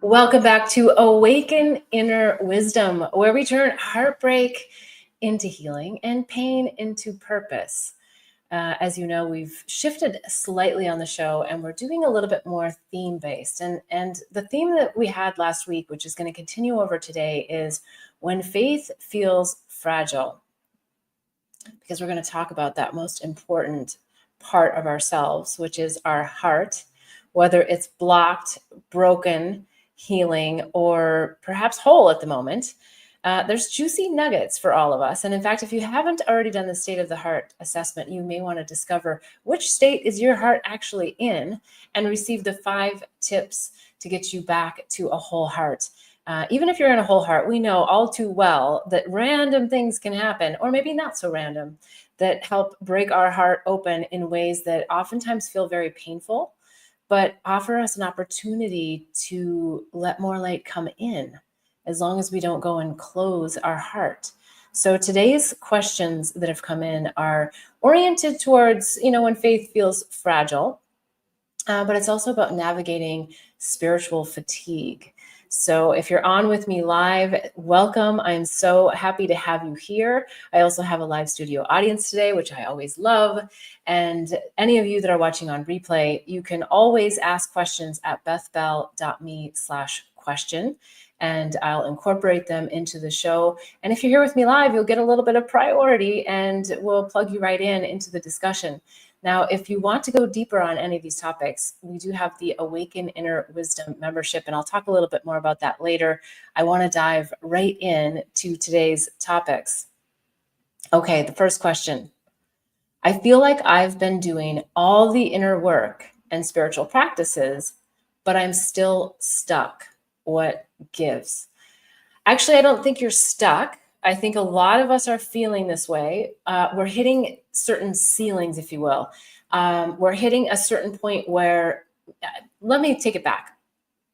Welcome back to Awaken Inner Wisdom, where we turn heartbreak into healing and pain into purpose. As you know, we've shifted slightly on the show and we're doing a little bit more theme based. And the theme that we had last week, which is going to continue over today, is when faith feels fragile. Because we're going to talk about that most important part of ourselves, which is our heart, whether it's blocked, broken, healing, or perhaps whole at the moment. There's juicy nuggets for all of us. And in fact, if you haven't already done the state of the heart assessment, you may want to discover which state is your heart actually in and receive the 5 tips to get you back to a whole heart. Even if you're in a whole heart, we know all too well that random things can happen, or maybe not so random, that help break our heart open in ways that oftentimes feel very painful, but offer us an opportunity to let more light come in, as long as we don't go and close our heart. So today's questions that have come in are oriented towards, when faith feels fragile, but it's also about navigating spiritual fatigue. So if you're on with me live, welcome. I'm so happy to have you here. I also have a live studio audience today, which I always love. And any of you that are watching on replay, you can always ask questions at bethbell.me/question. And I'll incorporate them into the show. And if you're here with me live, you'll get a little bit of priority and we'll plug you right into the discussion. Now, if you want to go deeper on any of these topics, we do have the Awaken Inner Wisdom membership, and I'll talk a little bit more about that later. I want to dive right in to today's topics. Okay, the first question. I feel like I've been doing all the inner work and spiritual practices, but I'm still stuck. What gives? Actually, I don't think you're stuck. I think a lot of us are feeling this way. We're hitting certain ceilings, if you will. We're hitting a certain point where, let me take it back.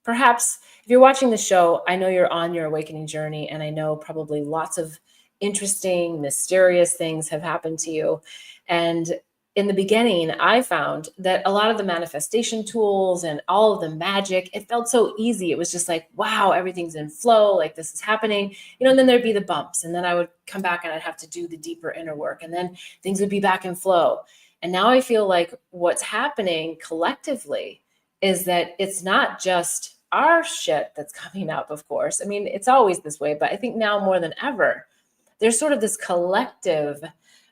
Perhaps if you're watching the show, I know you're on your awakening journey, and I know probably lots of interesting, mysterious things have happened to you. And in the beginning, I found that a lot of the manifestation tools and all of the magic, it felt so easy. It was just like, wow, everything's in flow, like this is happening, and then there'd be the bumps, and then I would come back and I'd have to do the deeper inner work, and then things would be back in flow. And now I feel like what's happening collectively is that it's not just our shit that's coming up, of course. I mean, it's always this way, but I think now more than ever, there's sort of this collective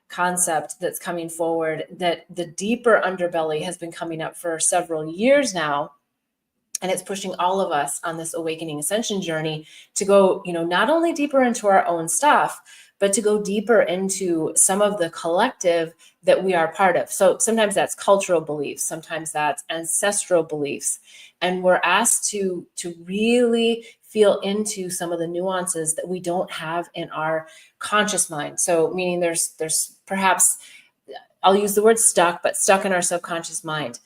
concept that's coming forward, that the deeper underbelly has been coming up for several years now. And it's pushing all of us on this awakening ascension journey to go, not only deeper into our own stuff, but to go deeper into some of the collective that we are part of. So sometimes that's cultural beliefs, sometimes that's ancestral beliefs. And we're asked to really feel into some of the nuances that we don't have in our conscious mind. So meaning there's perhaps, I'll use the word stuck, but stuck in our subconscious mind.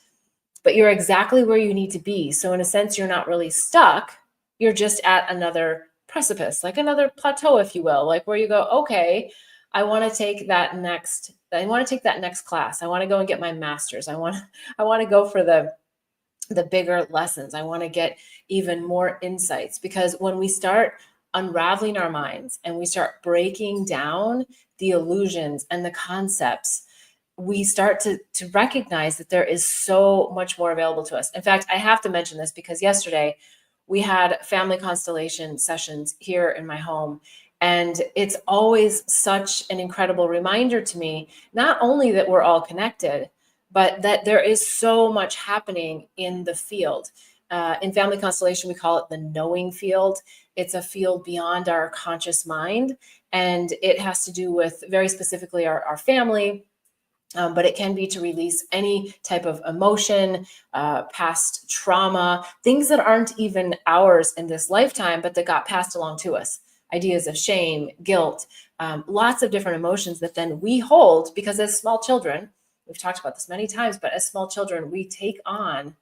But you're exactly where you need to be. So in a sense, you're not really stuck. You're just at another precipice, like another plateau, if you will, like where you go, okay, I want to take that next class. I want to go and get my master's. I want to go for the bigger lessons. I want to get even more insights, because when we start unraveling our minds and we start breaking down the illusions and the concepts, we start to recognize that there is so much more available to us. In fact, I have to mention this because yesterday we had family constellation sessions here in my home. And it's always such an incredible reminder to me, not only that we're all connected, but that there is so much happening in the field. In family constellation, we call it the knowing field. It's a field beyond our conscious mind. And it has to do with very specifically our family. But it can be to release any type of emotion, past trauma, things that aren't even ours in this lifetime, but that got passed along to us. Ideas of shame, guilt, lots of different emotions that then we hold, because as small children, we've talked about this many times, but as small children, we take on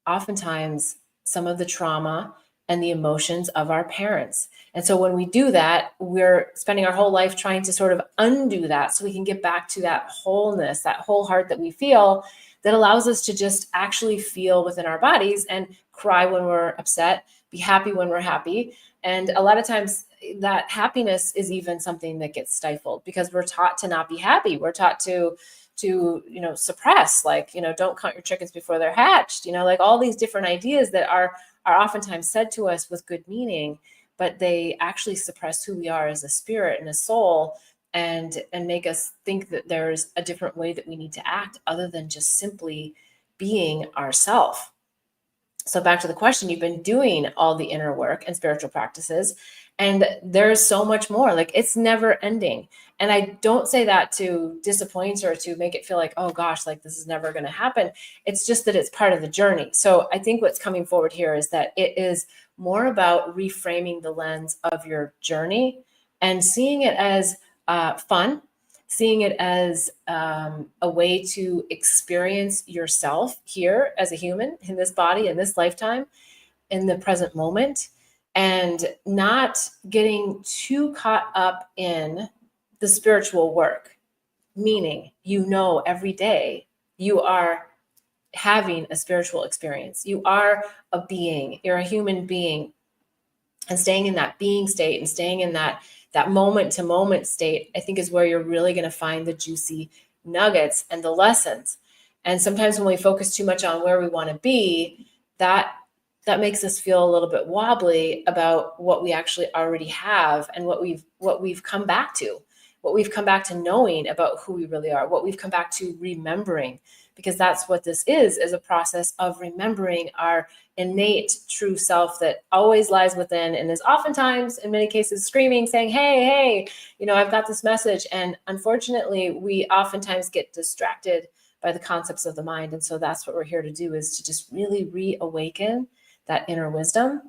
oftentimes some of the trauma and the emotions of our parents. And so when we do that, we're spending our whole life trying to sort of undo that so we can get back to that wholeness, that whole heart that we feel, that allows us to just actually feel within our bodies and cry when we're upset, be happy when we're happy. And a lot of times that happiness is even something that gets stifled because we're taught to not be happy. We're taught to suppress, like, don't count your chickens before they're hatched, like all these different ideas that are oftentimes said to us with good meaning, but they actually suppress who we are as a spirit and a soul, and make us think that there's a different way that we need to act other than just simply being ourself. So back to the question, you've been doing all the inner work and spiritual practices, and there's so much more. Like, it's never ending. And I don't say that to disappoint or to make it feel like, oh gosh, like this is never going to happen. It's just that it's part of the journey. So I think what's coming forward here is that it is more about reframing the lens of your journey and seeing it as fun, seeing it as a way to experience yourself here as a human in this body, in this lifetime, in the present moment, and not getting too caught up in the spiritual work. Meaning, every day you are having a spiritual experience. You are a being, you're a human being. And staying in that being state and staying in that moment to moment state, I think, is where you're really going to find the juicy nuggets and the lessons. And sometimes when we focus too much on where we want to be, that makes us feel a little bit wobbly about what we actually already have and what we've come back to, what we've come back to knowing about who we really are, what we've come back to remembering, because that's what this is a process of remembering our innate true self that always lies within and is oftentimes, in many cases, screaming, saying, hey, I've got this message. And unfortunately, we oftentimes get distracted by the concepts of the mind. And so that's what we're here to do, is to just really reawaken that inner wisdom,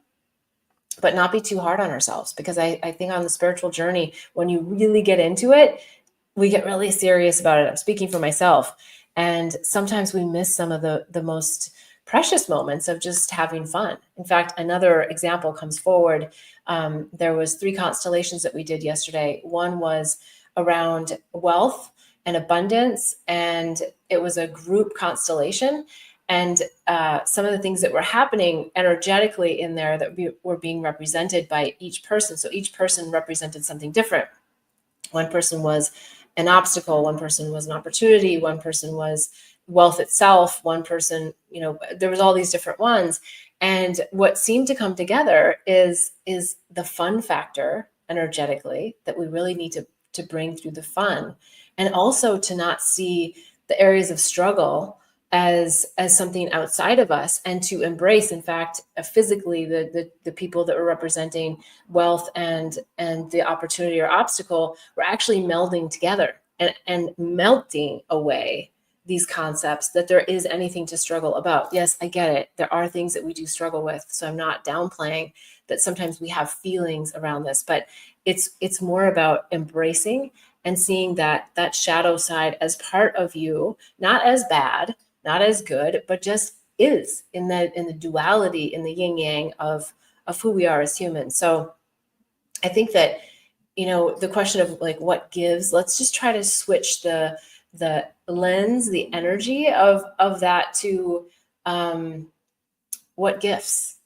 but not be too hard on ourselves. Because I think on the spiritual journey, when you really get into it, we get really serious about it. I'm speaking for myself. And sometimes we miss some of the most precious moments of just having fun. In fact, another example comes forward. There was 3 constellations that we did yesterday. One was around wealth and abundance, and it was a group constellation. And some of the things that were happening energetically in there that were being represented by each person. So each person represented something different. One person was an obstacle, one person was an opportunity, one person was wealth itself, one person, there was all these different ones. And what seemed to come together is the fun factor energetically that we really need to bring through the fun, and also to not see the areas of struggle as something outside of us, and to embrace, in fact, physically the people that were representing wealth and the opportunity or obstacle were actually melding together and melting away these concepts that there is anything to struggle about. Yes, I get it. There are things that we do struggle with. So I'm not downplaying that sometimes we have feelings around this, but it's more about embracing and seeing that shadow side as part of you, not as bad, not as good, but just is in the duality, in the yin yang of who we are as humans. So I think that, the question of like what gives, let's just try to switch the lens, the energy of that to what gifts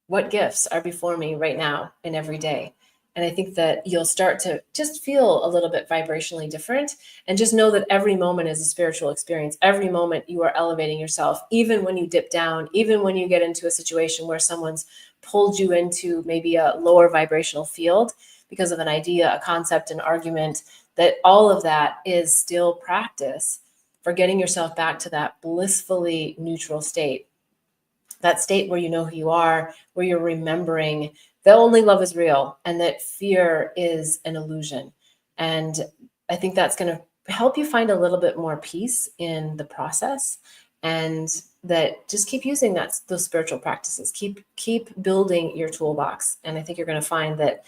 are before me right now and every day. And I think that you'll start to just feel a little bit vibrationally different, and just know that every moment is a spiritual experience. Every moment you are elevating yourself, even when you dip down, even when you get into a situation where someone's pulled you into maybe a lower vibrational field because of an idea, a concept, an argument, that all of that is still practice for getting yourself back to that blissfully neutral state. That state where you know who you are, where you're remembering that only love is real and that fear is an illusion. And I think that's going to help you find a little bit more peace in the process, and that just keep using those spiritual practices. Keep building your toolbox. And I think you're going to find that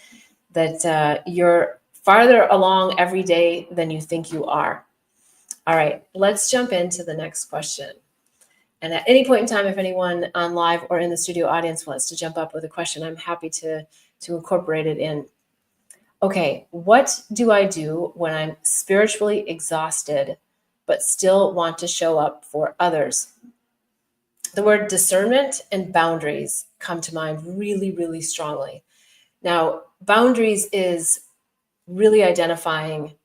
you're farther along every day than you think you are. All right, let's jump into the next question. And at any point in time, if anyone on live or in the studio audience wants to jump up with a question, I'm happy to incorporate it in. Okay, what do I do when I'm spiritually exhausted, but still want to show up for others? The word discernment and boundaries come to mind really, really strongly. Now, boundaries is really identifying,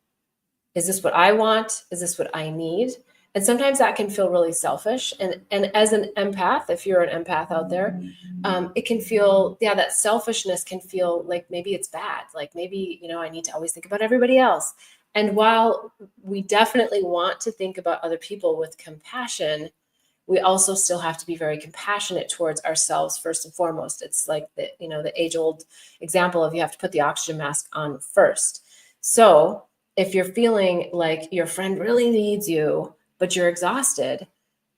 is this what I want? Is this what I need? And sometimes that can feel really selfish. And as an empath, if you're an empath out there, it can feel, yeah, that selfishness can feel like maybe it's bad. Like maybe, I need to always think about everybody else. And while we definitely want to think about other people with compassion, we also still have to be very compassionate towards ourselves first and foremost. It's like the age-old example of you have to put the oxygen mask on first. So if you're feeling like your friend really needs you, but you're exhausted,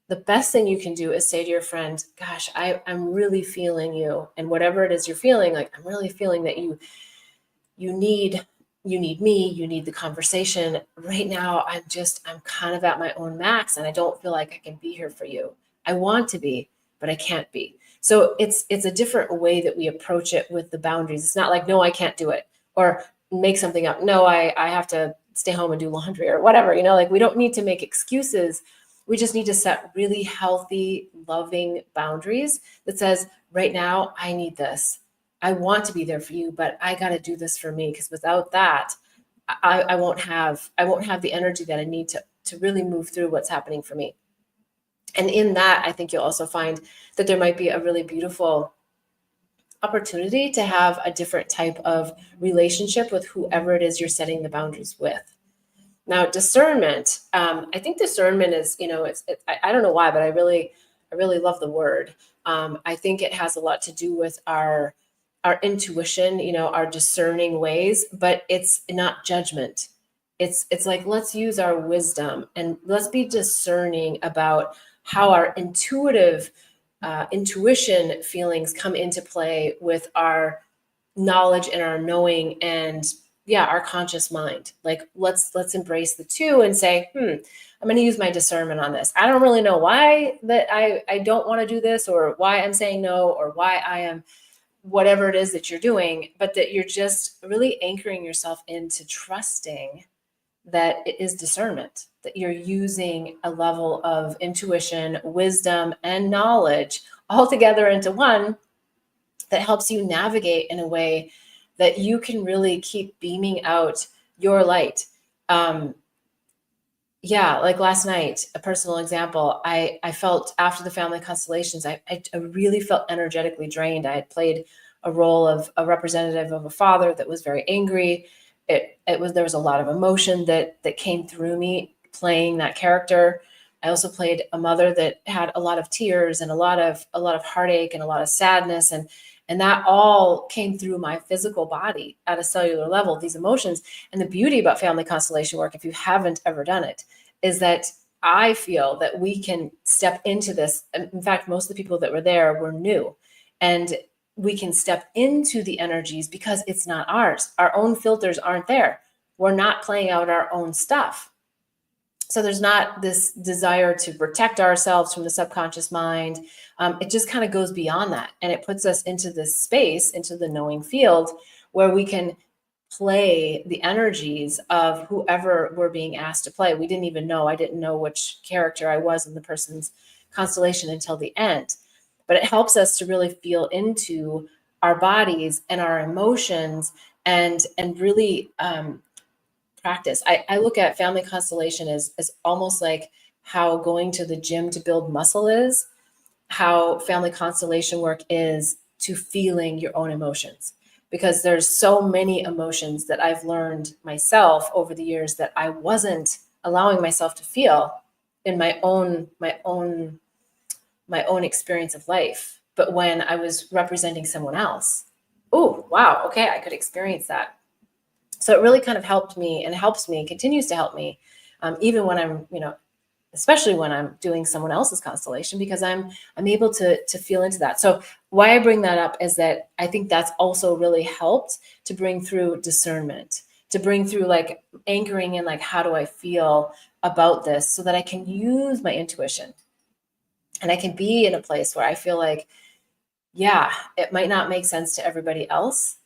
the best thing you can do is say to your friend, gosh, I'm really feeling you. And whatever it is you're feeling, like, I'm really feeling that you need me, you need the conversation. Right now, I'm kind of at my own max and I don't feel like I can be here for you. I want to be, but I can't be. So it's a different way that we approach it with the boundaries. It's not like, no, I can't do it, or make something up. No, I have to stay home and do laundry or whatever, like we don't need to make excuses. We just need to set really healthy, loving boundaries that says, right now, I need this. I want to be there for you, but I got to do this for me, because without that, I won't have the energy that I need to really move through what's happening for me. And in that, I think you'll also find that there might be a really beautiful opportunity to have a different type of relationship with whoever it is you're setting the boundaries with. Now, discernment, I think discernment is, I don't know why, but I really love the word. I think it has a lot to do with our intuition, our discerning ways, but it's not judgment. It's like, let's use our wisdom and let's be discerning about how our intuition feelings come into play with our knowledge and our knowing and our conscious mind. Like, let's embrace the two and say, I'm going to use my discernment on this. I don't really know why that I don't want to do this, or why I'm saying no, or why I am whatever it is that you're doing, but that you're just really anchoring yourself into trusting that it is discernment, that you're using a level of intuition, wisdom, and knowledge all together into one that helps you navigate in a way that you can really keep beaming out your light. Like last night, a personal example, I felt after the family constellations, I really felt energetically drained. I had played a role of a representative of a father that was very angry. There was a lot of emotion that came through me playing that character. I also played a mother that had a lot of tears and a lot of heartache and a lot of sadness, and that all came through my physical body at a cellular level, these emotions. And the beauty about family constellation work, if you haven't ever done it, is that I feel that we can step into this. In fact, most of the people that were there were new, and we can step into the energies because it's not ours. Our own filters aren't there. We're not playing out our own stuff. So there's not this desire to protect ourselves from the subconscious mind. It just kind of goes beyond that. And it puts us into this space, into the knowing field, where we can play the energies of whoever we're being asked to play. We didn't even know. I didn't know which character I was in the person's constellation until the end. But it helps us to really feel into our bodies and our emotions and really practice. I look at family constellation as almost like how going to the gym to build muscle is, how family constellation work is to feeling your own emotions. Because there's so many emotions that I've learned myself over the years that I wasn't allowing myself to feel in my own experience of life. But when I was representing someone else, oh, wow, okay, I could experience that. So it really kind of helped me and helps me, continues to help me, even when I'm, especially when I'm doing someone else's constellation, because I'm able to feel into that. So why I bring that up is that I think that's also really helped to bring through discernment, to bring through like anchoring in like, how do I feel about this so that I can use my intuition. And I can be in a place where I feel like, yeah, it might not make sense to everybody else,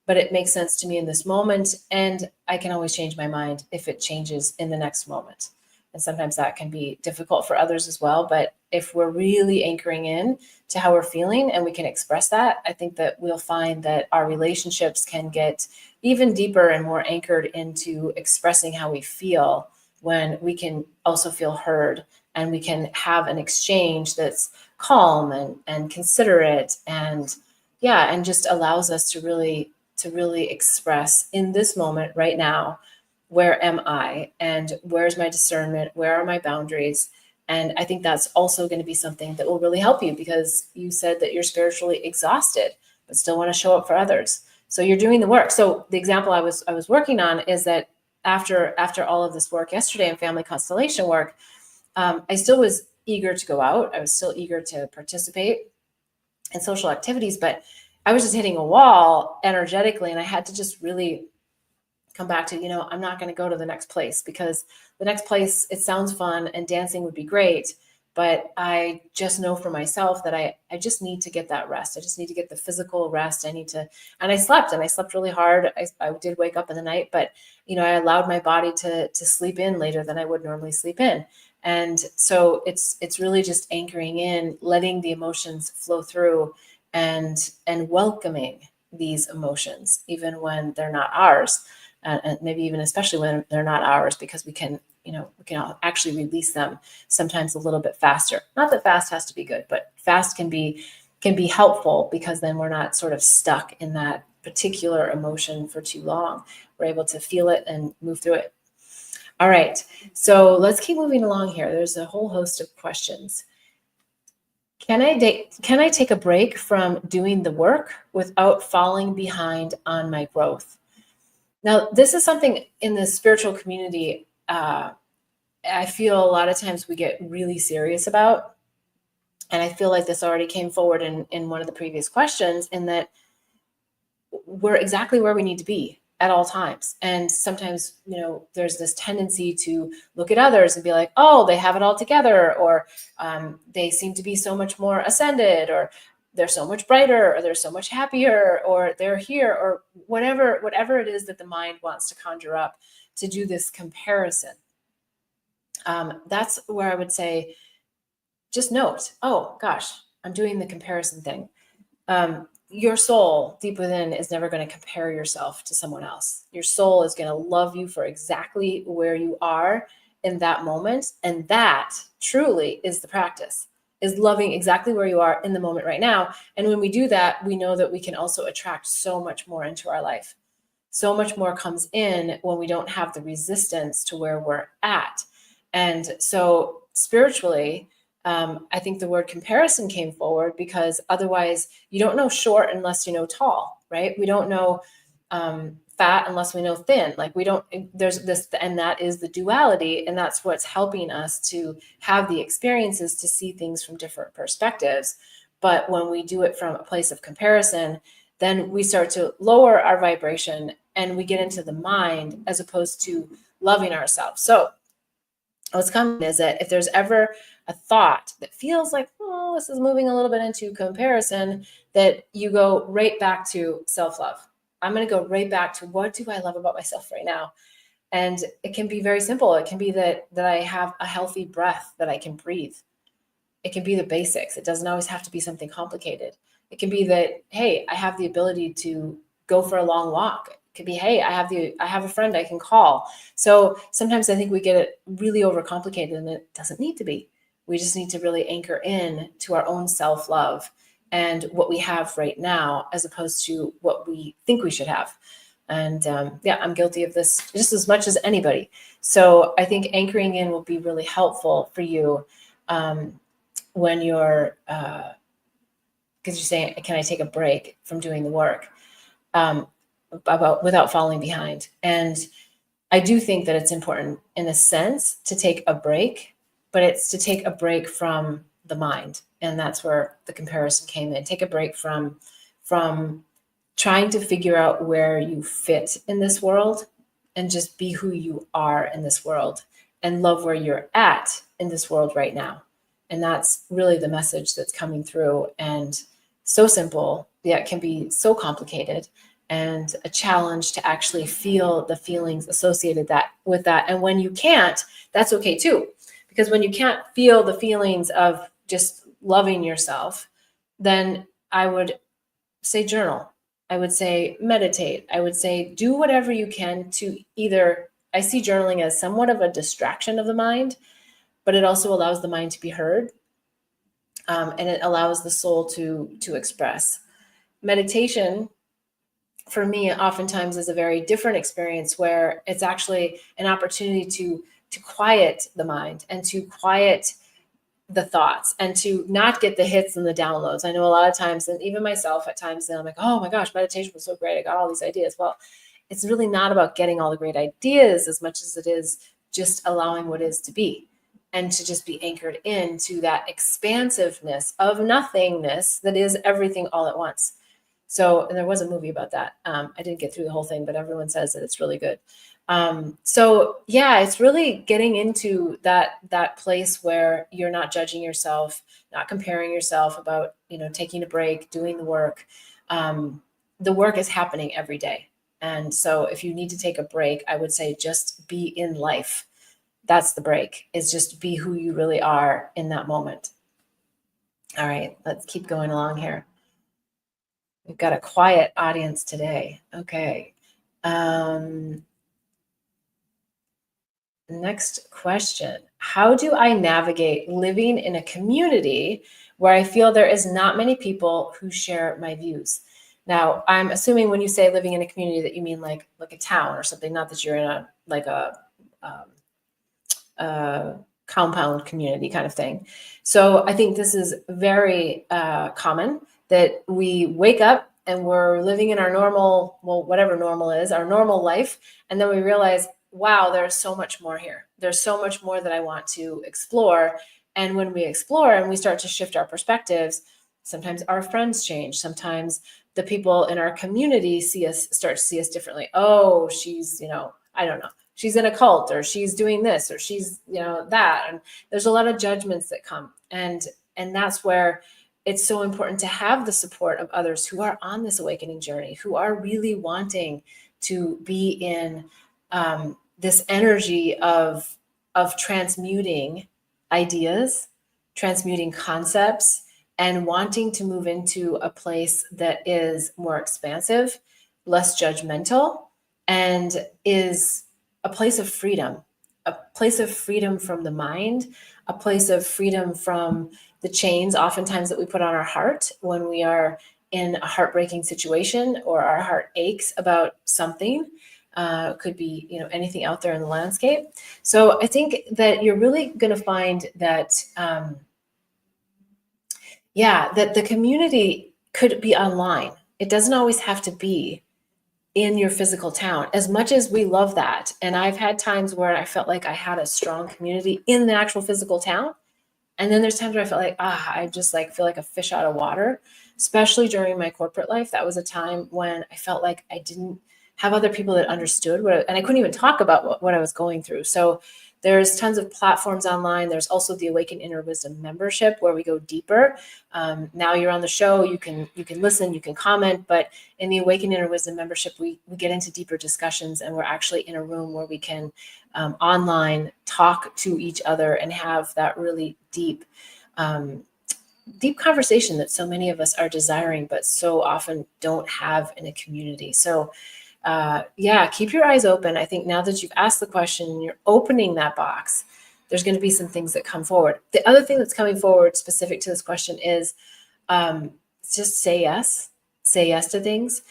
but it makes sense to me in this moment. And I can always change my mind if it changes in the next moment. And sometimes that can be difficult for others as well. But if we're really anchoring in to how we're feeling and we can express that, I think that we'll find that our relationships can get even deeper and more anchored into expressing how we feel when we can also feel heard, and we can have an exchange that's calm and considerate, and yeah, and just allows us to really express in this moment right now, where am I and where's my discernment, where are my boundaries. And I think that's also going to be something that will really help you, because you said that you're spiritually exhausted but still want to show up for others, so you're doing the work. So the example I was working on is that after all of this work yesterday in family constellation work, I still was eager to go out. I was still eager to participate in social activities, but I was just hitting a wall energetically, and I had to just really come back to, I'm not going to go to the next place, because the next place, it sounds fun and dancing would be great, but I just know for myself that I just need to get that rest. I just need to get the physical rest. And I slept really hard. I did wake up in the night, but I allowed my body to sleep in later than I would normally sleep in. And so it's really just anchoring in, letting the emotions flow through, and welcoming these emotions, even when they're not ours, and maybe even especially when they're not ours, because we can actually release them sometimes a little bit faster. Not that fast has to be good, but fast can be helpful, because then we're not sort of stuck in that particular emotion for too long. We're able to feel it and move through it. All right, so let's keep moving along here. There's a whole host of questions. Can I take a break from doing the work without falling behind on my growth? Now, this is something in the spiritual community, I feel a lot of times we get really serious about. And I feel like this already came forward in one of the previous questions, in that we're exactly where we need to be at all times. And sometimes, there's this tendency to look at others and be like, oh, they have it all together, or they seem to be so much more ascended, or they're so much brighter, or they're so much happier, or they're here, or whatever it is that the mind wants to conjure up to do this comparison. That's where I would say, just note, oh gosh, I'm doing the comparison thing. Your soul deep within is never going to compare yourself to someone else. Your soul is going to love you for exactly where you are in that moment. And that truly is the practice, is loving exactly where you are in the moment right now. And when we do that, we know that we can also attract so much more into our life. So much more comes in when we don't have the resistance to where we're at. And so spiritually, I think the word comparison came forward, because otherwise you don't know short unless you know tall, right? We don't know fat unless we know thin. Like there's this, and that is the duality. And that's what's helping us to have the experiences to see things from different perspectives. But when we do it from a place of comparison, then we start to lower our vibration, and we get into the mind as opposed to loving ourselves. So what's coming is that if there's ever a thought that feels like, oh, this is moving a little bit into comparison, that you go right back to self-love. I'm going to go right back to, what do I love about myself right now? And it can be very simple. It can be that I have a healthy breath that I can breathe. It can be the basics. It doesn't always have to be something complicated. It can be that, hey, I have the ability to go for a long walk. It could be, hey, I have a friend I can call. So sometimes I think we get it really overcomplicated, and it doesn't need to be. We just need to really anchor in to our own self-love and what we have right now, as opposed to what we think we should have. And I'm guilty of this just as much as anybody. So I think anchoring in will be really helpful for you when you're, because you're saying, can I take a break from doing the work without falling behind? And I do think that it's important, in a sense, to take a break, but it's to take a break from the mind. And that's where the comparison came in. Take a break from trying to figure out where you fit in this world, and just be who you are in this world, and love where you're at in this world right now. And that's really the message that's coming through. And so simple, yet can be so complicated, and a challenge to actually feel the feelings associated with that. And when you can't, that's okay too. Because when you can't feel the feelings of just loving yourself, then I would say journal. I would say meditate. I would say do whatever you can to either, I see journaling as somewhat of a distraction of the mind, but it also allows the mind to be heard, and it allows the soul to express. Meditation, for me, oftentimes is a very different experience, where it's actually an opportunity to quiet the mind and to quiet the thoughts and to not get the hits and the downloads. I know a lot of times, and even myself at times, I'm like, oh my gosh, meditation was so great, I got all these ideas. Well, it's really not about getting all the great ideas as much as it is just allowing what is to be, and to just be anchored into that expansiveness of nothingness that is everything all at once. So, and there was a movie about that. I didn't get through the whole thing, but everyone says that it's really good. So yeah, it's really getting into that place where you're not judging yourself, not comparing yourself, about, taking a break, doing the work. The work is happening every day. And so if you need to take a break, I would say just be in life. That's the break, is just be who you really are in that moment. All right, let's keep going along here. We've got a quiet audience today. Okay. Next question. How do I navigate living in a community where I feel there is not many people who share my views? Now, I'm assuming when you say living in a community that you mean like a town or something, not that you're in a compound community kind of thing. So I think this is very common, that we wake up and we're living in our normal, well, whatever normal is, our normal life. And then we realize, wow, there's so much more here. There's so much more that I want to explore. And when we explore and we start to shift our perspectives, sometimes our friends change. Sometimes the people in our community start to see us differently. Oh, she's, I don't know, she's in a cult, or she's doing this, or she's, that. And there's a lot of judgments that come. And that's where it's so important to have the support of others who are on this awakening journey, who are really wanting to be in this energy of transmuting ideas, transmuting concepts, and wanting to move into a place that is more expansive, less judgmental, and is a place of freedom from the mind, a place of freedom from the chains oftentimes that we put on our heart when we are in a heartbreaking situation, or our heart aches about something. Could be, anything out there in the landscape. So I think that you're really going to find that, that the community could be online. It doesn't always have to be in your physical town, as much as we love that. And I've had times where I felt like I had a strong community in the actual physical town. And then there's times where I felt like, I just feel like a fish out of water, especially during my corporate life. That was a time when I felt like I didn't have other people that understood and I couldn't even talk about what I was going through. So there's tons of platforms online. There's also the Awaken Inner Wisdom membership, where we go deeper. Now you're on the show, you can listen, you can comment, but in the Awaken Inner Wisdom membership, we get into deeper discussions, and we're actually in a room where we can online talk to each other and have that really deep conversation that so many of us are desiring, but so often don't have in a community. So keep your eyes open. I think now that you've asked the question and you're opening that box, there's going to be some things that come forward. The other thing that's coming forward specific to this question is just say yes to things.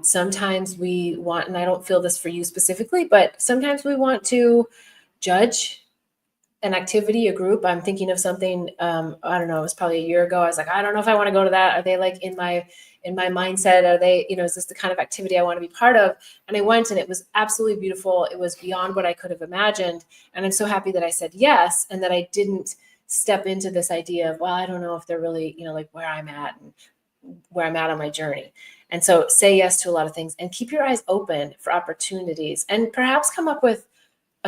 Sometimes we want, and I don't feel this for you specifically, but sometimes we want to judge an activity, a group. I'm thinking of something, I don't know, it was probably a year ago. I was like, I don't know if I want to go to that. Are they in my mindset? Are they, is this the kind of activity I want to be part of? And I went, and it was absolutely beautiful. It was beyond what I could have imagined. And I'm so happy that I said yes, and that I didn't step into this idea of, well, I don't know if they're really, where I'm at and where I'm at on my journey. And so say yes to a lot of things, and keep your eyes open for opportunities, and perhaps come up with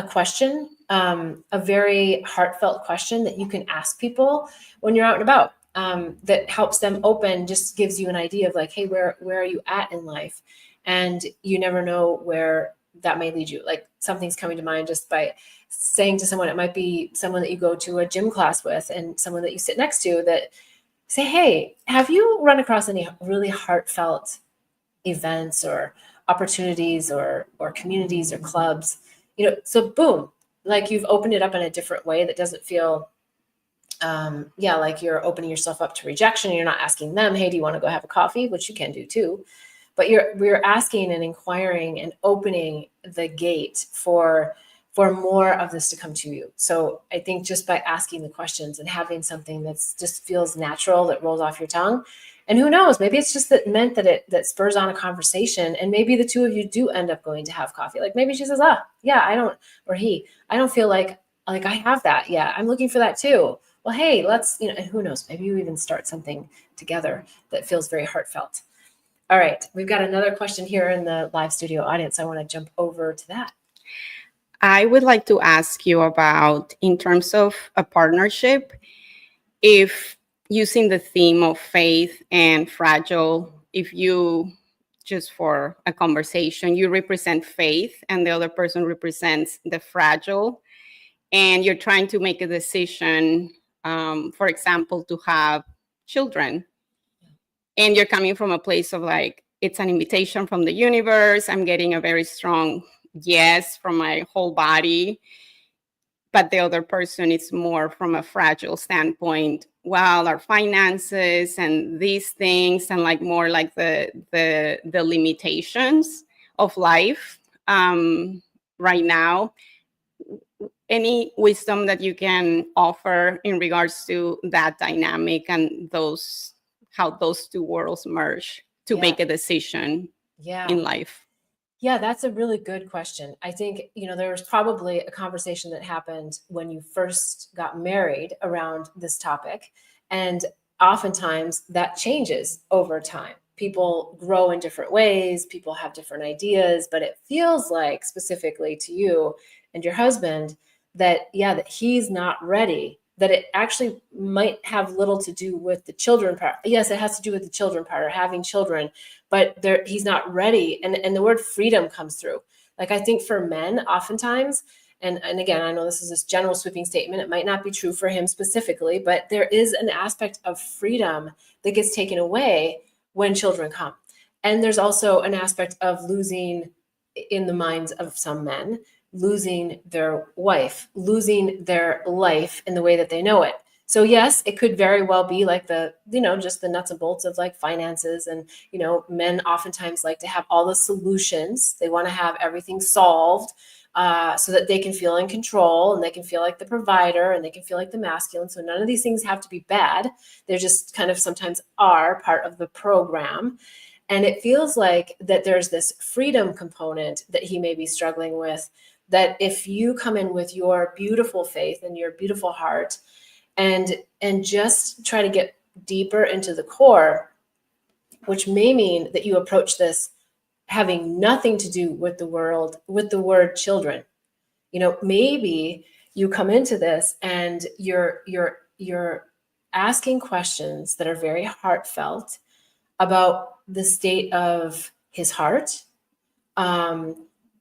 a question, a very heartfelt question that you can ask people when you're out and about, that helps them open, just gives you an idea of like, hey, where are you at in life? And you never know where that may lead you. Like something's coming to mind just by saying to someone, it might be someone that you go to a gym class with and someone that you sit next to, that say, hey, have you run across any really heartfelt events or opportunities or communities or clubs? So boom, like you've opened it up in a different way that doesn't feel like you're opening yourself up to rejection. You're not asking them, hey, do you want to go have a coffee? Which you can do too. But we're asking and inquiring and opening the gate for more of this to come to you. So I think just by asking the questions and having something that's just feels natural, that rolls off your tongue, and who knows, maybe it's just meant that spurs on a conversation, and maybe the two of you do end up going to have coffee. Like maybe she says, yeah, I don't feel like I have that. Yeah, I'm looking for that too. Well, hey, let's, and who knows, maybe you even start something together that feels very heartfelt. All right, we've got another question here in the live studio audience. I want to jump over to that. I would like to ask you about, in terms of a partnership, if using the theme of faith and fragile, if you, just for a conversation, you represent faith and the other person represents the fragile, and you're trying to make a decision, for example, to have children, and you're coming from a place of like, it's an invitation from the universe, I'm getting a very strong yes from my whole body, but the other person is more from a fragile standpoint. Well, our finances and these things, and like more like the limitations of life right now. Any wisdom that you can offer in regards to that dynamic and how those two worlds merge to make a decision in life? Yeah, that's a really good question. I think, there was probably a conversation that happened when you first got married around this topic. And oftentimes that changes over time. People grow in different ways, people have different ideas, but it feels like specifically to you and your husband that he's not ready, that it actually might have little to do with the children part. Yes, it has to do with the children part or having children, but he's not ready. And the word freedom comes through. Like I think for men, oftentimes, and again, I know this is this general sweeping statement, it might not be true for him specifically, but there is an aspect of freedom that gets taken away when children come. And there's also an aspect of losing, in the minds of some men, losing their wife, losing their life in the way that they know it. So yes, it could very well be like just the nuts and bolts of like finances. And, men oftentimes like to have all the solutions. They want to have everything solved so that they can feel in control and they can feel like the provider and they can feel like the masculine. So none of these things have to be bad. They're just kind of sometimes are part of the program. And it feels like that there's this freedom component that he may be struggling with, that if you come in with your beautiful faith and your beautiful heart and just try to get deeper into the core, which may mean that you approach this having nothing to do with the world, with the word children. Maybe you come into this and you're asking questions that are very heartfelt about the state of his heart,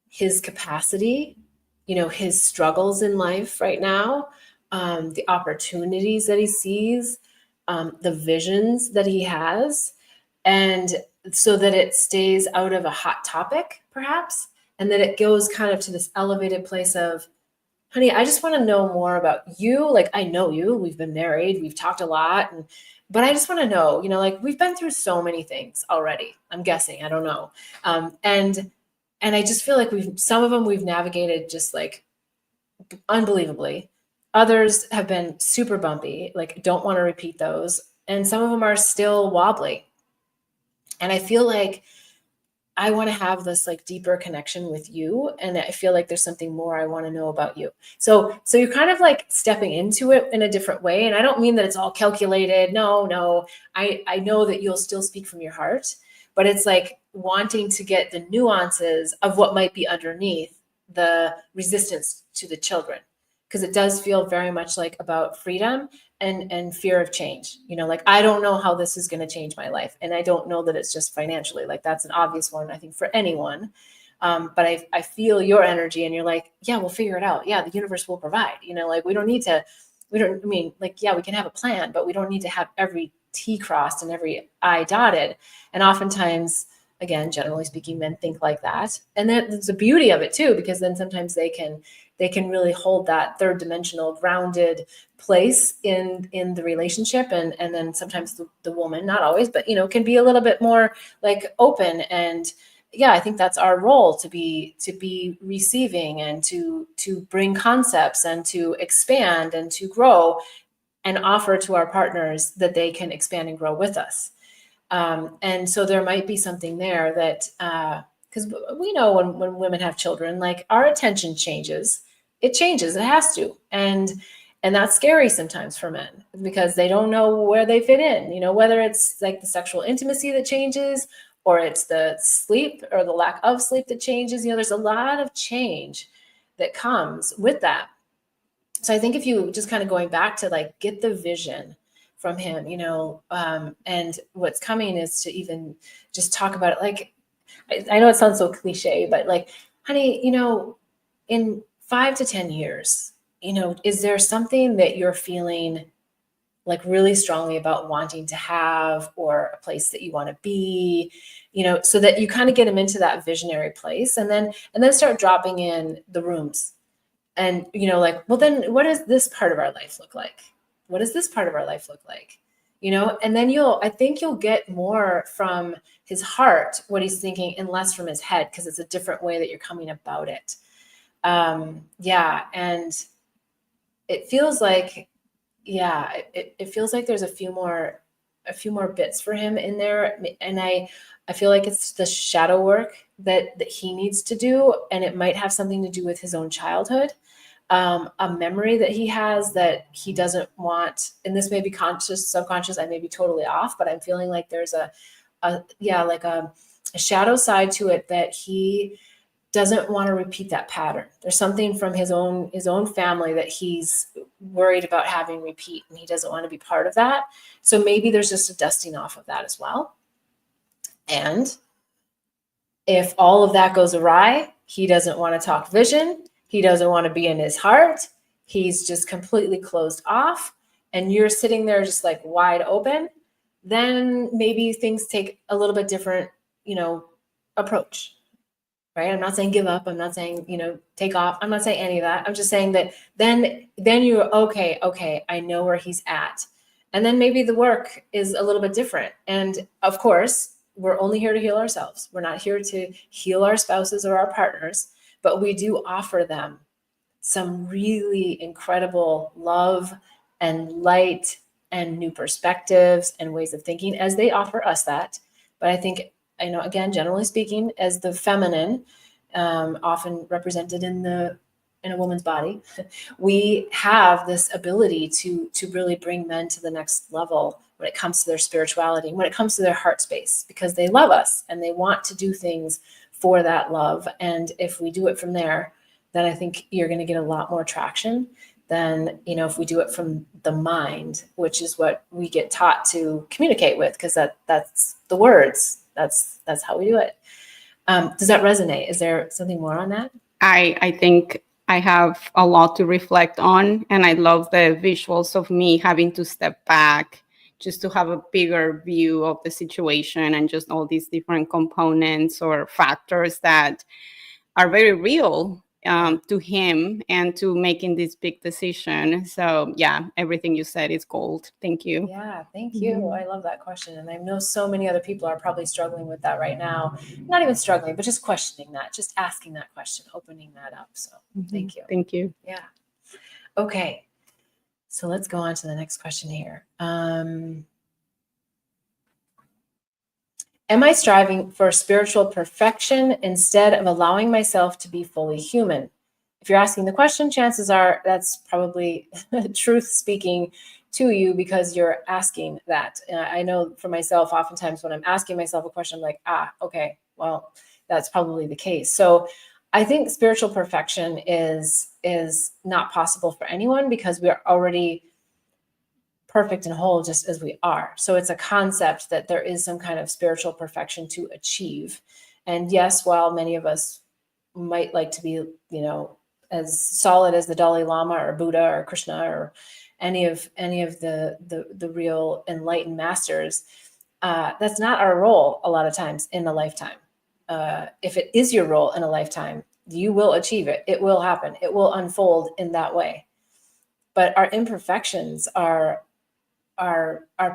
his capacity, his struggles in life right now, the opportunities that he sees, the visions that he has, and so that it stays out of a hot topic, perhaps, and that it goes kind of to this elevated place of, honey, I just want to know more about you. Like, I know you, we've been married, we've talked a lot, but I just want to know, like we've been through so many things already, I'm guessing, I don't know. And I just feel like some of them we've navigated just like unbelievably. Others have been super bumpy, like don't want to repeat those. And some of them are still wobbly. And I feel like I want to have this like deeper connection with you. And I feel like there's something more I want to know about you. So you're kind of like stepping into it in a different way. And I don't mean that it's all calculated. No, I know that you'll still speak from your heart, but it's like wanting to get the nuances of what might be underneath the resistance to the children, because it does feel very much like about freedom and fear of change. Like, I don't know how this is going to change my life, and I don't know that it's just financially. Like, that's an obvious one, I think, for anyone. But I feel your energy, and you're like, yeah, we'll figure it out. Yeah, the universe will provide. Like, we mean, like, yeah, we can have a plan, but we don't need to have every T crossed and every I dotted. And oftentimes, again, generally speaking, men think like that. And that's the beauty of it too, because then sometimes they can really hold that third dimensional grounded place in the relationship. And then sometimes the woman, not always, but can be a little bit more like open. And yeah, I think that's our role, to be receiving and to bring concepts and to expand and to grow and offer to our partners that they can expand and grow with us. And so there might be something there that, because we know when women have children, like, our attention changes. It changes. It has to. And that's scary sometimes for men, because they don't know where they fit in, whether it's like the sexual intimacy that changes, or it's the sleep or the lack of sleep that changes. There's a lot of change that comes with that. So I think if you just kind of going back to like get the vision from him, and what's coming is to even just talk about it. Like, I know it sounds so cliche, but like, honey, in 5 to 10 years, is there something that you're feeling like really strongly about wanting to have, or a place that you want to be, so that you kind of get them into that visionary place, and then start dropping in the rooms. And, like, well, then what does this part of our life look like? What does this part of our life look like? And then I think you'll get more from his heart, what he's thinking, and less from his head, because it's a different way that you're coming about it. Yeah. And it feels like, it feels like there's a few more bits for him in there. And I feel like it's the shadow work that he needs to do. And it might have something to do with his own childhood, a memory that he has that he doesn't want. And this may be conscious, subconscious. I may be totally off, but I'm feeling like there's a shadow side to it, that he doesn't want to repeat that pattern. There's something from his own family that he's worried about having repeat, and he doesn't want to be part of that. So maybe there's just a dusting off of that as well. And if all of that goes awry, he doesn't want to talk vision. He doesn't want to be in his heart. He's just completely closed off, and you're sitting there just like wide open. Then maybe things take a little bit different, approach. Right? I'm not saying give up. I'm not saying, take off. I'm not saying any of that. I'm just saying that then you're okay. I know where he's at. And then maybe the work is a little bit different. And of course, we're only here to heal ourselves. We're not here to heal our spouses or our partners, but we do offer them some really incredible love and light and new perspectives and ways of thinking, as they offer us that. But I think, again, generally speaking, as the feminine, often represented in a woman's body, we have this ability to really bring men to the next level when it comes to their spirituality, when it comes to their heart space, because they love us and they want to do things for that love. And if we do it from there, then I think you're going to get a lot more traction than, if we do it from the mind, which is what we get taught to communicate with, because that's the words. That's how we do it. Does that resonate? Is there something more on that? I think I have a lot to reflect on, and I love the visuals of me having to step back just to have a bigger view of the situation and just all these different components or factors that are very real to him and to making this big decision. So yeah, everything you said is gold. Thank you. Yeah, thank you. Mm-hmm. I love that question. And I know so many other people are probably struggling with that right now. Not even struggling, but just questioning that, just asking that question, opening that up. So thank you. Thank you. Yeah. Okay. So let's go on to the next question here. Am I striving for spiritual perfection instead of allowing myself to be fully human? If you're asking the question, chances are that's probably truth speaking to you, because you're asking that. I know for myself, oftentimes when I'm asking myself a question, I'm like, okay, well, that's probably the case. So I think spiritual perfection is not possible for anyone because we are already perfect and whole just as we are. So it's a concept that there is some kind of spiritual perfection to achieve. And yes, while many of us might like to be, as solid as the Dalai Lama or Buddha or Krishna or any of the real enlightened masters, that's not our role a lot of times in a lifetime. If it is your role in a lifetime, you will achieve it. It will happen. It will unfold in that way. But our imperfections are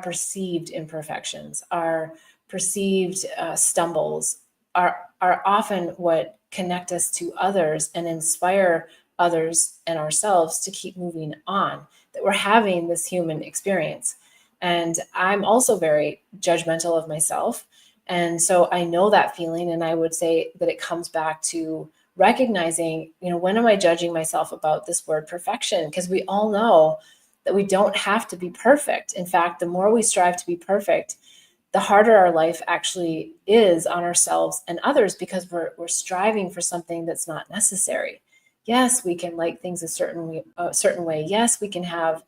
perceived imperfections, our perceived stumbles are often what connect us to others and inspire others and ourselves to keep moving on, that we're having this human experience. And I'm also very judgmental of myself. And so I know that feeling. And I would say that it comes back to recognizing, when am I judging myself about this word perfection? Because we all know that we don't have to be perfect. In fact, the more we strive to be perfect, the harder our life actually is on ourselves and others, because we're striving for something that's not necessary. Yes, we can like things a certain way. Yes, we can have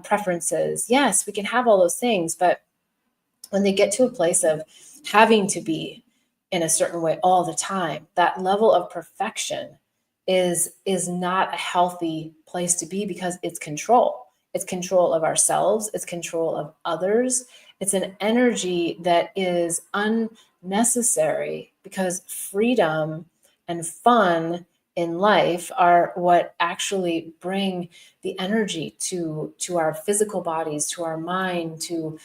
preferences. Yes, we can have all those things. But when they get to a place of having to be in a certain way all the time, that level of perfection is not a healthy place to be, because it's control. It's control of ourselves. It's control of others. It's an energy that is unnecessary, because freedom and fun in life are what actually bring the energy to our physical bodies, to our mind, to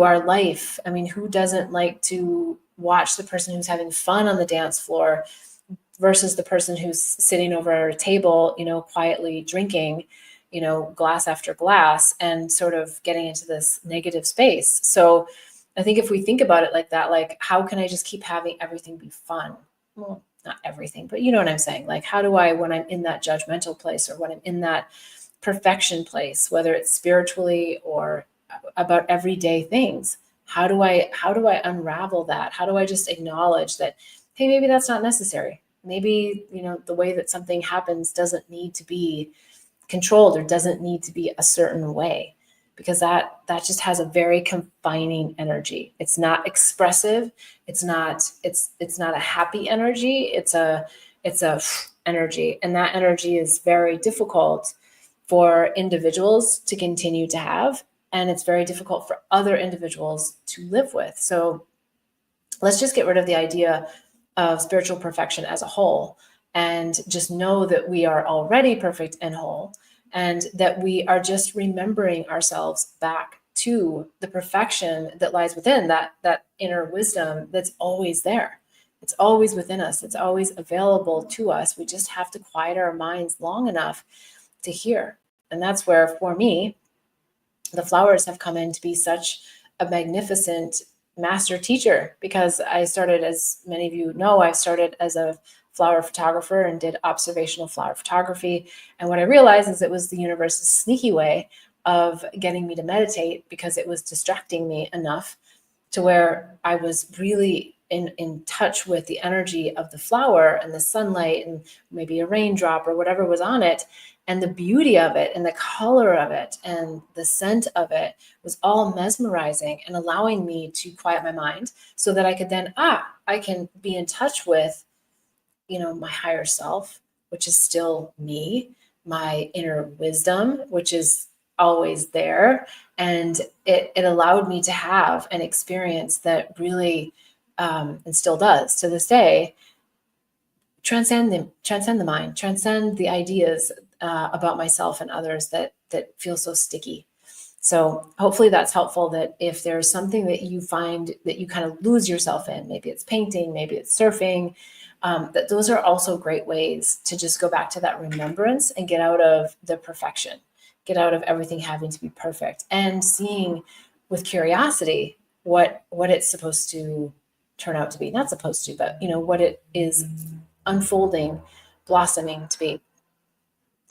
our life. I mean, who doesn't like to watch the person who's having fun on the dance floor versus the person who's sitting over a table, quietly drinking, glass after glass, and sort of getting into this negative space. So I think if we think about it like that, like, how can I just keep having everything be fun? Well, not everything, but you know what I'm saying? Like, how do I, when I'm in that judgmental place, or when I'm in that perfection place, whether it's spiritually or about everyday things, how do I unravel that? How do I just acknowledge that, hey, maybe that's not necessary. Maybe, the way that something happens doesn't need to be controlled, or doesn't need to be a certain way, because that just has a very confining energy. It's not expressive. It's not a happy energy. It's a energy. And that energy is very difficult for individuals to continue to have. And it's very difficult for other individuals to live with. So let's just get rid of the idea of spiritual perfection as a whole, and just know that we are already perfect and whole, and that we are just remembering ourselves back to the perfection that lies within, that inner wisdom that's always there. It's always within us. It's always available to us. We just have to quiet our minds long enough to hear. And that's where, for me, the flowers have come in to be such a magnificent master teacher, because I started, as many of you know, I started as a flower photographer and did observational flower photography. And what I realized is it was the universe's sneaky way of getting me to meditate, because it was distracting me enough to where I was really in touch with the energy of the flower and the sunlight and maybe a raindrop or whatever was on it. And the beauty of it and the color of it and the scent of it was all mesmerizing and allowing me to quiet my mind, so that I could then, I can be in touch with, my higher self, which is still me, my inner wisdom, which is always there. And it allowed me to have an experience that really, and still does to this day, transcend the mind, transcend the ideas about myself and others that feel so sticky. So hopefully that's helpful, that if there's something that you find that you kind of lose yourself in, maybe it's painting, maybe it's surfing, that those are also great ways to just go back to that remembrance and get out of the perfection, get out of everything having to be perfect, and seeing with curiosity what it's supposed to turn out to be. Not supposed to, but what it is unfolding, blossoming to be.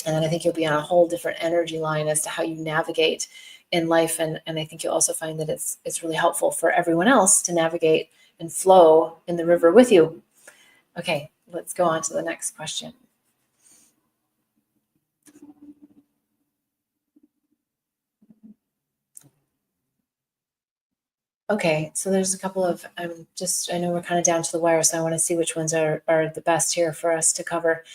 And then I think you'll be on a whole different energy line as to how you navigate in life. And I think you'll also find that it's really helpful for everyone else to navigate and flow in the river with you. Okay, let's go on to the next question. Okay, so there's a couple of, I know we're kind of down to the wire, so I want to see which ones are the best here for us to cover.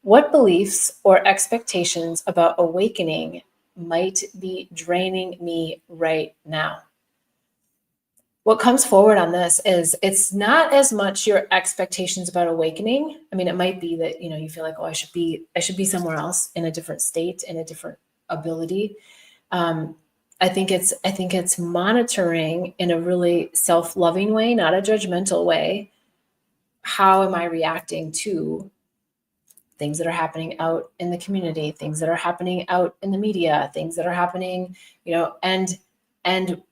What beliefs or expectations about awakening might be draining me right now? What comes forward on this is it's not as much your expectations about awakening. I mean, it might be that, you feel like, oh, I should be somewhere else in a different state, in a different ability. I think it's monitoring in a really self-loving way, not a judgmental way. How am I reacting to things that are happening out in the community, things that are happening out in the media, things that are happening, and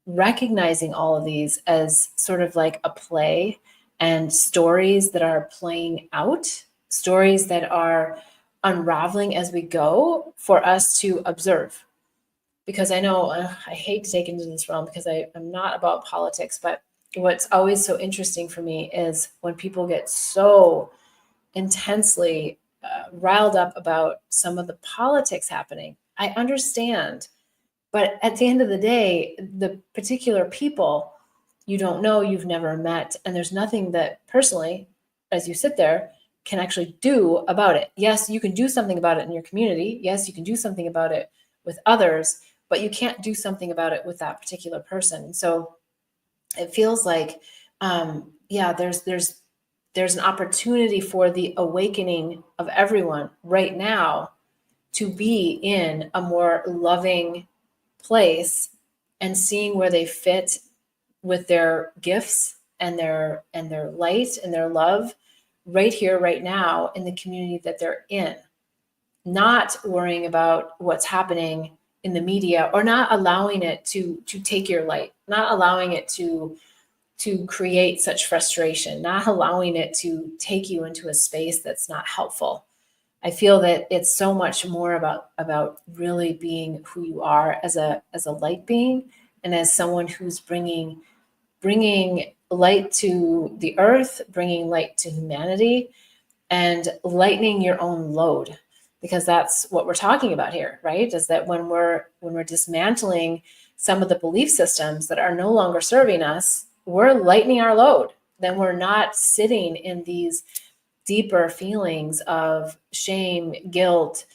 recognizing all of these as sort of like a play and stories that are playing out, stories that are unraveling as we go for us to observe. Because I know I hate to take into this realm because I'm not about politics, but what's always so interesting for me is when people get so intensely riled up about some of the politics happening. I understand. But at the end of the day, the particular people you don't know, you've never met, and there's nothing that personally, as you sit there, can actually do about it. Yes, you can do something about it in your community. Yes, you can do something about it with others, but you can't do something about it with that particular person. So it feels like, there's an opportunity for the awakening of everyone right now to be in a more loving place and seeing where they fit with their gifts and their light and their love right here, right now in the community that they're in, not worrying about what's happening in the media or not allowing it to take your light, not allowing it to create such frustration, not allowing it to take you into a space that's not helpful. I feel that it's so much more about really being who you are as a light being and as someone who's bringing light to the earth, bringing light to humanity, and lightening your own load, because that's what we're talking about here, right? Is that when we're dismantling some of the belief systems that are no longer serving us, we're lightening our load. Then we're not sitting in these deeper feelings of shame, guilt,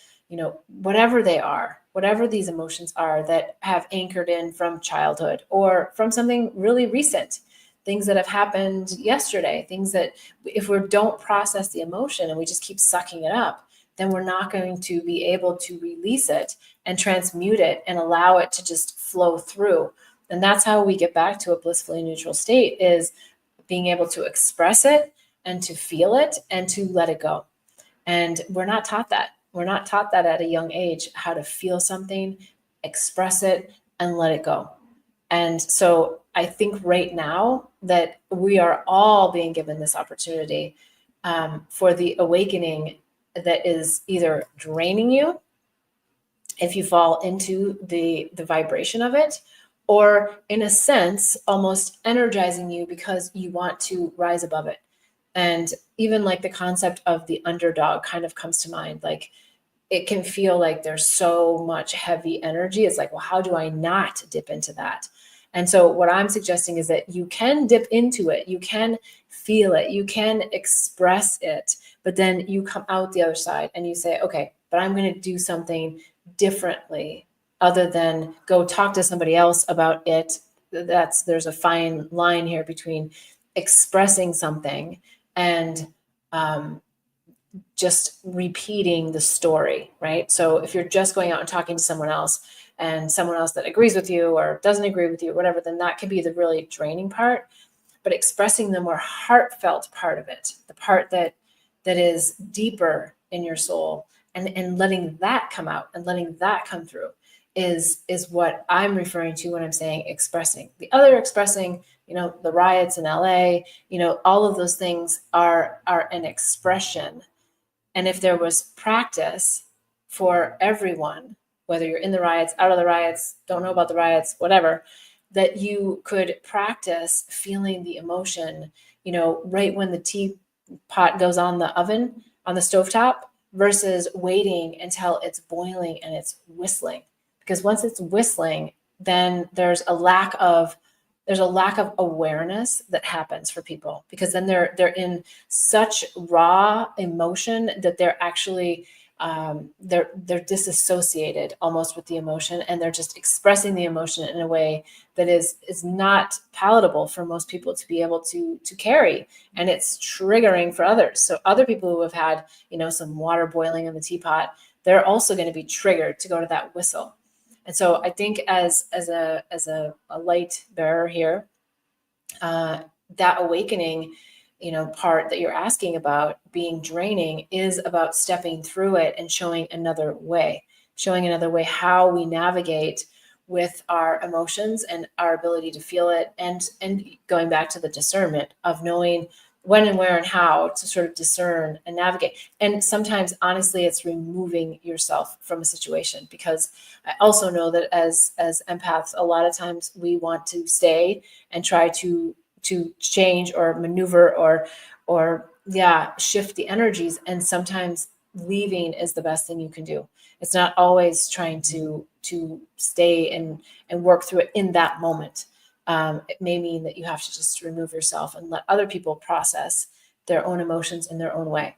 whatever they are, whatever these emotions are that have anchored in from childhood or from something really recent, things that have happened yesterday, things that if we don't process the emotion and we just keep sucking it up, then we're not going to be able to release it and transmute it and allow it to just flow through. And that's how we get back to a blissfully neutral state, is being able to express it and to feel it and to let it go. And we're not taught that. We're not taught that at a young age, how to feel something, express it, and let it go. And so I think right now that we are all being given this opportunity for the awakening that is either draining you if you fall into the vibration of it, or in a sense, almost energizing you because you want to rise above it. And even like the concept of the underdog kind of comes to mind. Like it can feel like there's so much heavy energy. It's like, well, how do I not dip into that? And so what I'm suggesting is that you can dip into it. You can feel it. You can express it. But then you come out the other side and you say, okay, but I'm going to do something differently other than go talk to somebody else about it. There's a fine line here between expressing something and just repeating the story, right? So if you're just going out and talking to someone else and someone else that agrees with you or doesn't agree with you, whatever, then that can be the really draining part. But expressing the more heartfelt part of it, the part that is deeper in your soul, and letting that come out and letting that come through is what I'm referring to when I'm saying expressing. The other expressing, the riots in LA, all of those things are an expression. And if there was practice for everyone, whether you're in the riots, out of the riots, don't know about the riots, whatever, that you could practice feeling the emotion, right when the tea pot goes on the oven, on the stovetop, versus waiting until it's boiling and it's whistling. Because once it's whistling, then there's a lack of awareness that happens for people, because then they're in such raw emotion that they're actually they're disassociated almost with the emotion, and they're just expressing the emotion in a way that is not palatable for most people to be able to carry, and it's triggering for others. So other people who have had, some water boiling in the teapot, they're also going to be triggered to go to that whistle. And so I think as a light bearer here, that awakening, part that you're asking about being draining is about stepping through it and showing another way how we navigate with our emotions and our ability to feel it, and going back to the discernment of knowing when and where and how to sort of discern and navigate. And sometimes, honestly, it's removing yourself from a situation, because I also know that as empaths, a lot of times we want to stay and try to change or maneuver or shift the energies. And sometimes leaving is the best thing you can do. It's not always trying to stay and work through it in that moment. It may mean that you have to just remove yourself and let other people process their own emotions in their own way.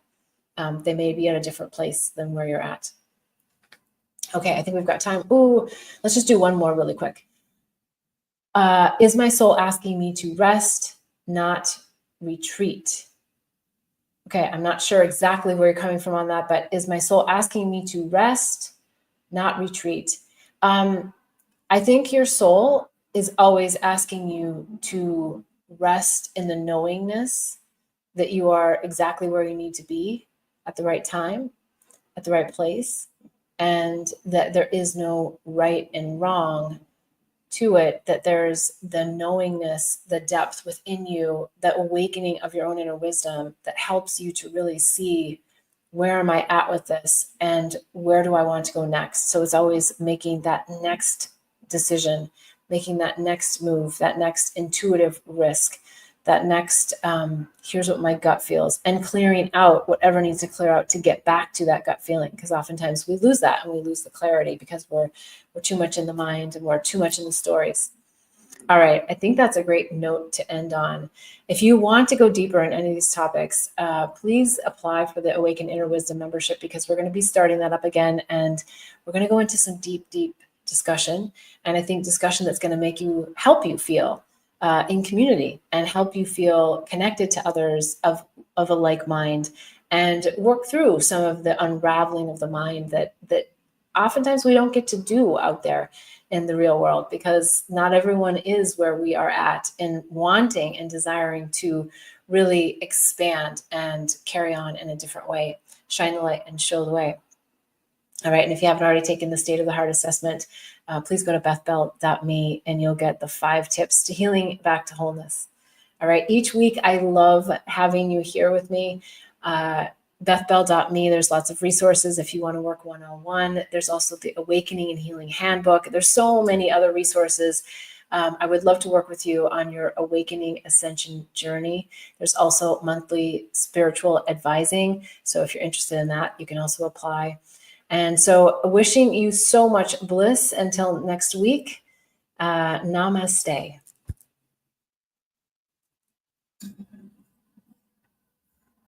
They may be at a different place than where you're at. Okay, I think we've got time. Ooh, let's just do one more really quick. Is my soul asking me to rest, not retreat? Okay, I'm not sure exactly where you're coming from on that, but is my soul asking me to rest, not retreat? I think your soul is always asking you to rest in the knowingness that you are exactly where you need to be at the right time, at the right place, and that there is no right and wrong to it, that there's the knowingness, the depth within you, the awakening of your own inner wisdom that helps you to really see, where am I at with this and where do I want to go next? So it's always making that next decision, making that next move, that next intuitive risk, that next, here's what my gut feels, and clearing out whatever needs to clear out to get back to that gut feeling. Because oftentimes we lose that and we lose the clarity because we're too much in the mind and we're too much in the stories. All right, I think that's a great note to end on. If you want to go deeper in any of these topics, please apply for the Awaken Inner Wisdom membership, because we're going to be starting that up again, and we're going to go into some deep discussion, and I think discussion that's going to help you feel in community and help you feel connected to others of a like mind, and work through some of the unraveling of the mind that oftentimes we don't get to do out there in the real world, because not everyone is where we are at in wanting and desiring to really expand and carry on in a different way, shine the light and show the way. All right. And if you haven't already taken the State of the Heart assessment, please go to bethbell.me and you'll get the 5 tips to healing back to wholeness. All right. Each week, I love having you here with me. Bethbell.me, there's lots of resources if you want to work one-on-one. There's also the Awakening and Healing Handbook. There's so many other resources. I would love to work with you on your awakening ascension journey. There's also monthly spiritual advising. So if you're interested in that, you can also apply. And so wishing you so much bliss until next week. Namaste.